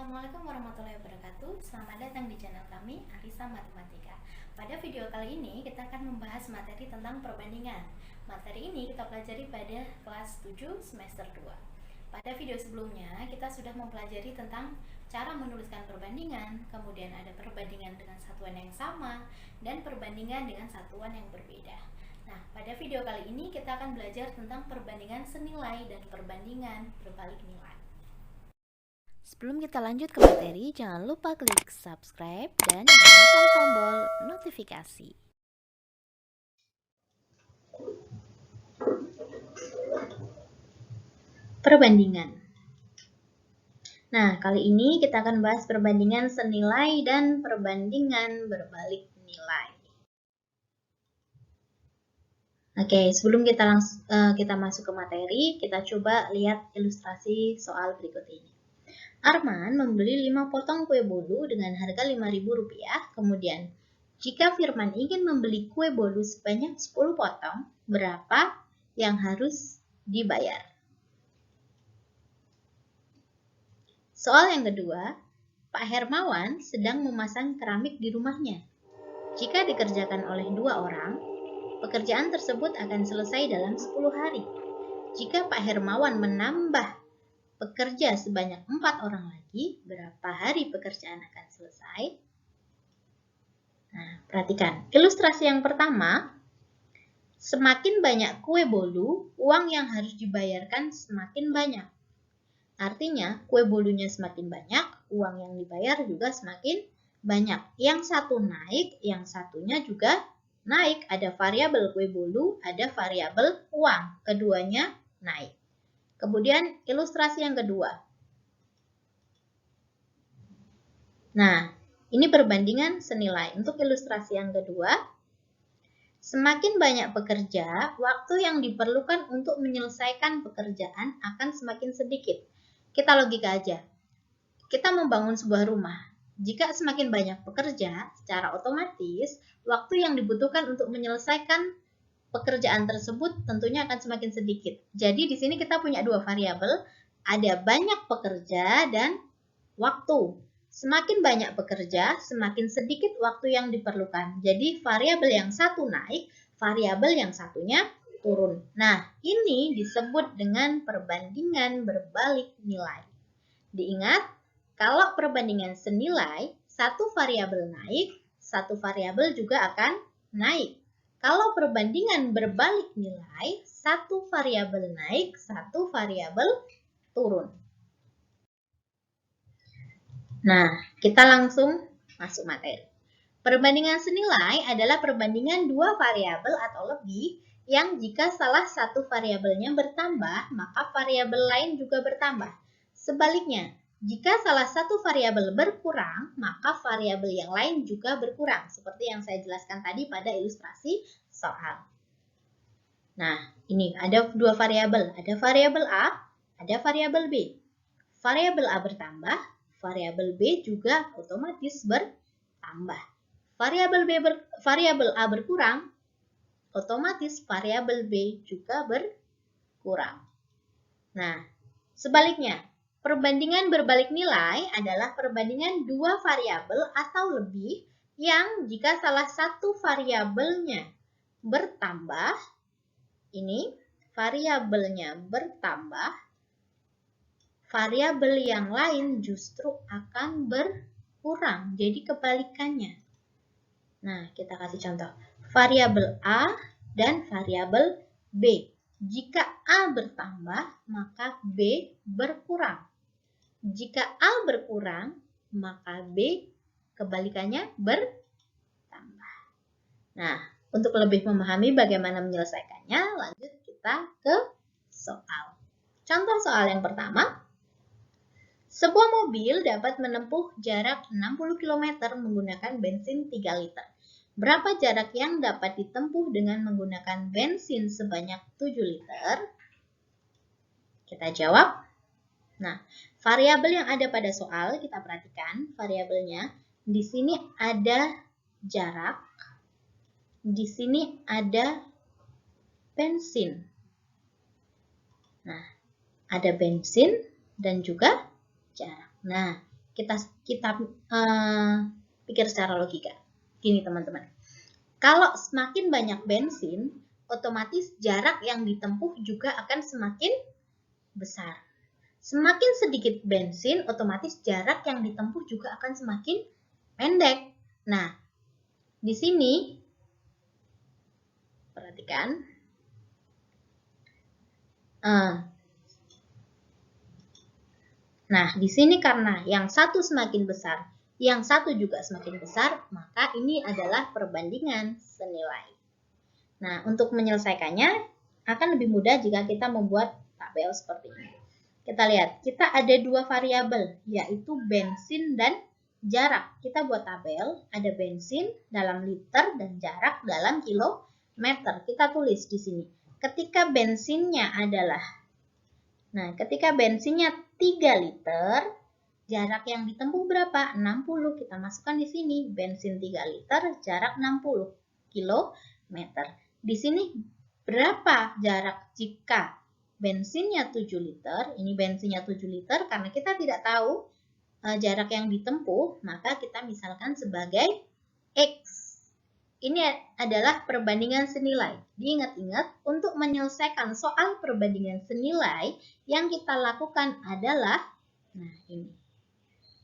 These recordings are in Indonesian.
Assalamualaikum warahmatullahi wabarakatuh. Selamat datang di channel kami, Arisa Matematika. Pada video kali ini kita akan membahas materi tentang perbandingan. Materi ini kita pelajari pada kelas 7 semester 2. Pada video sebelumnya kita sudah mempelajari tentang cara menuliskan perbandingan, kemudian ada perbandingan dengan satuan yang sama dan perbandingan dengan satuan yang berbeda. Nah, pada video kali ini kita akan belajar tentang perbandingan senilai dan perbandingan berbalik nilai. Sebelum kita lanjut ke materi, jangan lupa klik subscribe dan nyalakan tombol notifikasi. Perbandingan. Nah, kali ini kita akan bahas perbandingan senilai dan perbandingan berbalik nilai. Oke, sebelum kita masuk ke materi, kita coba lihat ilustrasi soal berikut ini. Arman membeli 5 potong kue bolu dengan harga Rp5.000. Kemudian, jika Firman ingin membeli kue bolu sebanyak 10 potong, berapa yang harus dibayar? Soal yang kedua, Pak Hermawan sedang memasang keramik di rumahnya. Jika dikerjakan oleh 2 orang, pekerjaan tersebut akan selesai dalam 10 hari. Jika Pak Hermawan menambah pekerja sebanyak 4 orang lagi, berapa hari pekerjaan akan selesai? Nah, perhatikan. Ilustrasi yang pertama, semakin banyak kue bolu, uang yang harus dibayarkan semakin banyak. Artinya, kue bolunya semakin banyak, uang yang dibayar juga semakin banyak. Yang satu naik, yang satunya juga naik. Ada variabel kue bolu, ada variabel uang. Keduanya naik. Kemudian ilustrasi yang kedua. Nah, ini perbandingan senilai. Untuk ilustrasi yang kedua, semakin banyak pekerja, waktu yang diperlukan untuk menyelesaikan pekerjaan akan semakin sedikit. Kita logika aja. Kita membangun sebuah rumah. Jika semakin banyak pekerja, secara otomatis waktu yang dibutuhkan untuk menyelesaikan pekerjaan tersebut tentunya akan semakin sedikit. Jadi di sini kita punya 2 variabel, ada banyak pekerja dan waktu. Semakin banyak pekerja, semakin sedikit waktu yang diperlukan. Jadi variabel yang satu naik, variabel yang satunya turun. Nah, ini disebut dengan perbandingan berbalik nilai. Diingat, kalau perbandingan senilai, satu variabel naik, satu variabel juga akan naik. Kalau perbandingan berbalik nilai, satu variabel naik, satu variabel turun. Nah, kita langsung masuk materi. Perbandingan senilai adalah perbandingan 2 variabel atau lebih yang jika salah satu variabelnya bertambah, maka variabel lain juga bertambah. Sebaliknya, jika salah satu variabel berkurang, maka variabel yang lain juga berkurang, seperti yang saya jelaskan tadi pada ilustrasi soal. Nah, ini ada 2 variabel, ada variabel A, ada variabel B. Variabel A bertambah, variabel B juga otomatis bertambah. Variabel A berkurang, otomatis variabel B juga berkurang. Nah, sebaliknya, perbandingan berbalik nilai adalah perbandingan 2 variabel atau lebih yang jika salah satu variabelnya bertambah, ini variabelnya bertambah, variabel yang lain justru akan berkurang. Jadi kebalikannya. Nah, kita kasih contoh. Variabel A dan variabel B. Jika A bertambah, maka B berkurang. Jika A berkurang, maka B kebalikannya bertambah. Nah, untuk lebih memahami bagaimana menyelesaikannya, lanjut kita ke soal. Contoh soal yang pertama. Sebuah mobil dapat menempuh jarak 60 km menggunakan bensin 3 liter. Berapa jarak yang dapat ditempuh dengan menggunakan bensin sebanyak 7 liter? Kita jawab. Nah, variabel yang ada pada soal kita perhatikan variabelnya. Di sini ada jarak, di sini ada bensin. Nah, ada bensin dan juga jarak. Nah, kita pikir secara logika. Gini teman-teman, kalau semakin banyak bensin, otomatis jarak yang ditempuh juga akan semakin besar. Semakin sedikit bensin, otomatis jarak yang ditempuh juga akan semakin pendek. Nah, di sini perhatikan. Nah, di sini karena yang satu semakin besar, yang satu juga semakin besar, maka ini adalah perbandingan senilai. Nah, untuk menyelesaikannya akan lebih mudah jika kita membuat tabel seperti ini. Kita lihat, kita ada dua variabel, yaitu bensin dan jarak. Kita buat tabel, ada bensin dalam liter dan jarak dalam kilometer. Kita tulis di sini. Ketika bensinnya 3 liter, jarak yang ditempuh berapa? 60. Kita masukkan di sini. Bensin 3 liter, jarak 60 kilometer. Di sini berapa jarak jika bensinnya 7 liter? Ini bensinnya 7 liter karena kita tidak tahu jarak yang ditempuh, maka kita misalkan sebagai X. Ini adalah perbandingan senilai. Diingat-ingat, untuk menyelesaikan soal perbandingan senilai, yang kita lakukan adalah,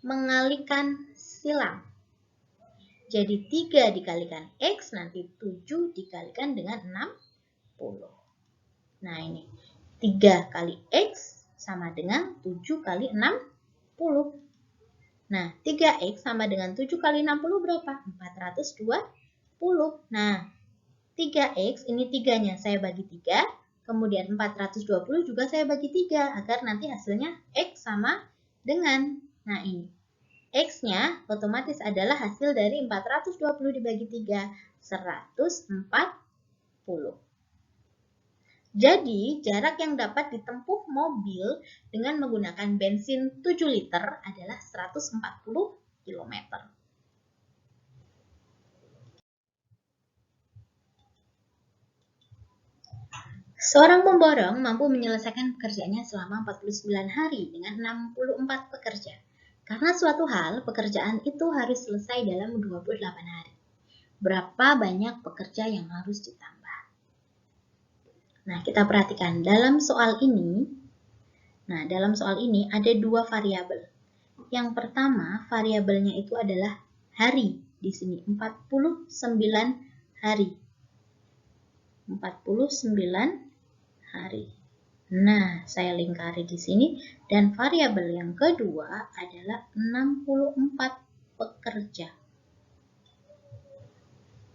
mengalihkan silang. Jadi 3 dikalikan X, nanti 7 dikalikan dengan 60. Nah ini, 3 kali X sama dengan 7 kali 60. Nah, 3X sama dengan 7 kali 60 berapa? 420. Nah, 3X, ini 3-nya saya bagi 3, kemudian 420 juga saya bagi 3, agar nanti hasilnya X sama dengan, nah ini, X-nya otomatis adalah hasil dari 420 dibagi 3, 140. Jadi, jarak yang dapat ditempuh mobil dengan menggunakan bensin 7 liter adalah 140 km. Seorang pemborong mampu menyelesaikan pekerjaannya selama 49 hari dengan 64 pekerja. Karena suatu hal, pekerjaan itu harus selesai dalam 28 hari. Berapa banyak pekerja yang harus ditambah? Nah, kita perhatikan dalam soal ini. Nah, dalam soal ini ada dua variabel. Yang pertama, variabelnya itu adalah hari. Di sini 49 hari. 49 hari. Nah, saya lingkari di sini, dan variabel yang kedua adalah 64 pekerja.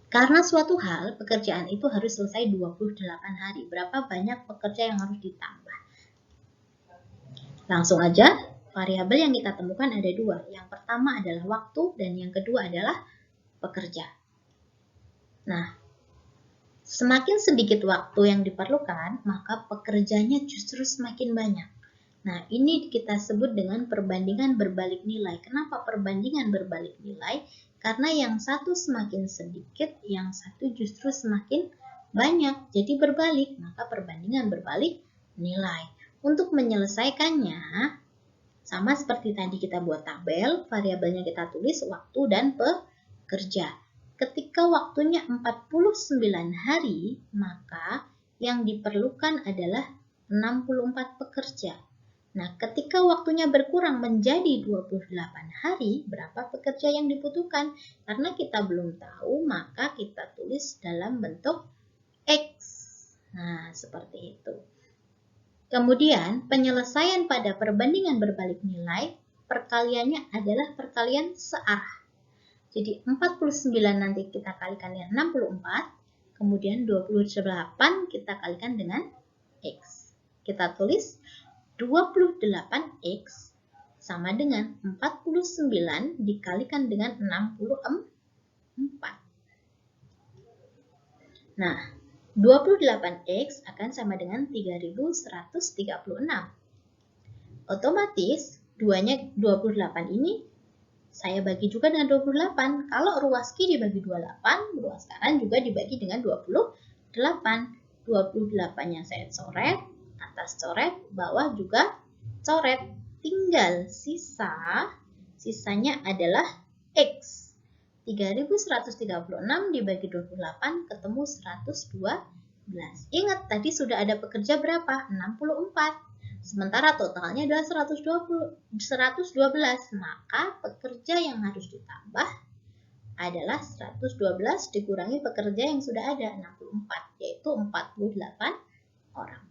Karena suatu hal, pekerjaan itu harus selesai 28 hari. Berapa banyak pekerja yang harus ditambah? Langsung aja, variabel yang kita temukan ada dua. Yang pertama adalah waktu, dan yang kedua adalah pekerja. Nah, semakin sedikit waktu yang diperlukan, maka pekerjanya justru semakin banyak. Nah, ini kita sebut dengan perbandingan berbalik nilai. Kenapa perbandingan berbalik nilai? Karena yang satu semakin sedikit, yang satu justru semakin banyak. Jadi berbalik, maka perbandingan berbalik nilai. Untuk menyelesaikannya, sama seperti tadi kita buat tabel, variabelnya kita tulis waktu dan pekerja. Ketika waktunya 49 hari, maka yang diperlukan adalah 64 pekerja. Nah, ketika waktunya berkurang menjadi 28 hari, berapa pekerja yang dibutuhkan? Karena kita belum tahu, maka kita tulis dalam bentuk X. Nah, seperti itu. Kemudian, penyelesaian pada perbandingan berbalik nilai, perkaliannya adalah perkalian searah. Jadi 49 nanti kita kalikan dengan 64, kemudian 28 kita kalikan dengan X. Kita tulis 28X sama dengan 49 dikalikan dengan 64. Nah, 28X akan sama dengan 3136. Otomatis, 28 ini saya bagi juga dengan 28. Kalau ruas Q dibagi 28, ruas kanan juga dibagi dengan 28. 28-nya saya coret, atas coret, bawah juga coret. Tinggal sisa Sisanya adalah X. 3136 dibagi 28 ketemu 112. Ingat tadi sudah ada pekerja berapa? 64. Sementara totalnya adalah 112. Maka pekerja yang harus ditambah adalah 112 dikurangi pekerja yang sudah ada 64, yaitu 48 orang.